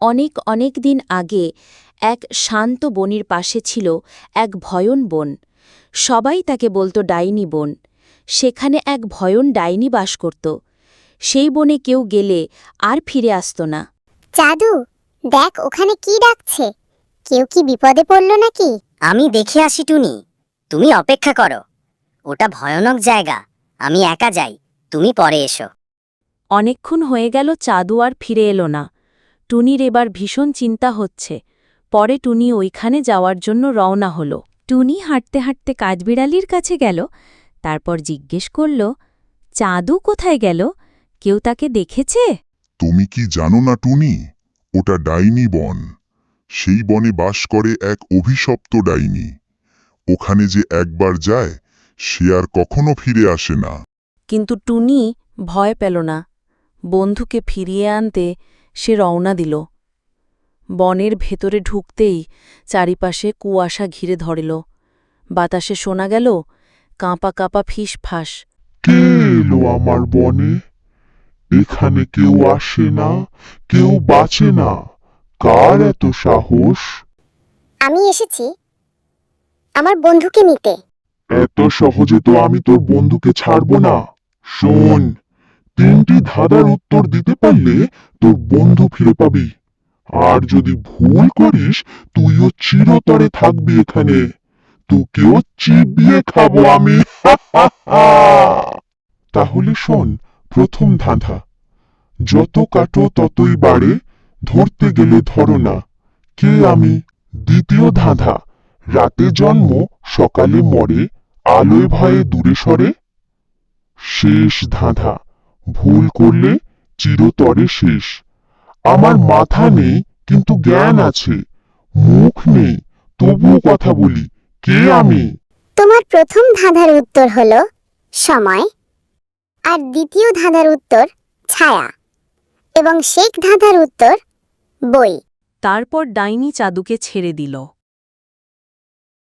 অনেক অনেক দিন আগে এক শান্ত বনের পাশে ছিল এক ভয়ন বন। সবাই তাকে বলতো ডাইনি বন। সেখানে এক ভয়ন ডাইনি বাস করত। সেই বনে কেউ গেলে আর ফিরে আসত না। জাদু, দেখ ওখানে কি ডাকছে। কেউ কি বিপদে পড়ল নাকি? আমি দেখে আসি টুনি, তুমি অপেক্ষা করো। ওটা ভয়ানক জায়গা, আমি একা যাই, তুমি পরে এসো। অনেকক্ষণ হয়ে গেল, চাঁদু আর ফিরে এলো না। টুনির এবার ভীষণ চিন্তা হচ্ছে। পরে টুনি ওইখানে যাওয়ার জন্য রওনা হল। টুনি হাঁটতে হাঁটতে কাঠবিড়ালির কাছে গেল। তারপর জিজ্ঞেস করল, চাঁদু কোথায় গেল? কেউ তাকে দেখেছে? তুমি কি জানো না টুনি, ওটা ডাইনি বন। সেই বনে বাস করে এক অভিশপ্ত ডাইনি। ওখানে যে একবার যায় সে আর কখনো ফিরে আসে না। কিন্তু টুনি ভয় পেল না। বন্ধুকে ফিরিয়ে আনতে সে রওনা দিল। বনের ভেতরে ঢুকতেই চারিপাশে কুয়াশা ঘিরে ধরল। বাতাসে শোনা গেল কাঁপা কাঁপা ফিসফাস। কে এলো আমার বনে? এখানে কেউ আসে না, কেউ বাঁচে না। কার এত সাহস? আমি এসেছি আমার বন্ধুকে নিতে। এত সহজে তো আমি তোর বন্ধুকে ছাড়ব না। শোন, 3টি ধাঁধার উত্তর দিতে পারলে তোর বন্ধু ফিরে পাবি। আর যদি ভুল করিস তুইও চিরতরে থাকবি এখানে। তোকেও চিবিয়ে খাবো আমি। তাহলে শোন, প্রথম ধাঁধা। যত কাটো ততই বাড়ে, ধরতে গেলে ধরো না। কে আমি? দ্বিতীয় ধাঁধা। রাতে জন্ম, সকালে মরে, আলোয় ভয়ে দূরে সরে। শেষ ধাঁধা। ভুল করলে চিরতরে শেষ। আমার মাথা নেই কিন্তু জ্ঞান আছে, মুখ নেই তবুও কথা বলি। কে আমি? তোমার প্রথম ধাঁধার উত্তর হলো সময়, আর দ্বিতীয় ধাঁধার উত্তর ছায়া, এবং শেষ ধাঁধার উত্তর বই। তারপর ডাইনি চাঁদুকে ছেড়ে দিল।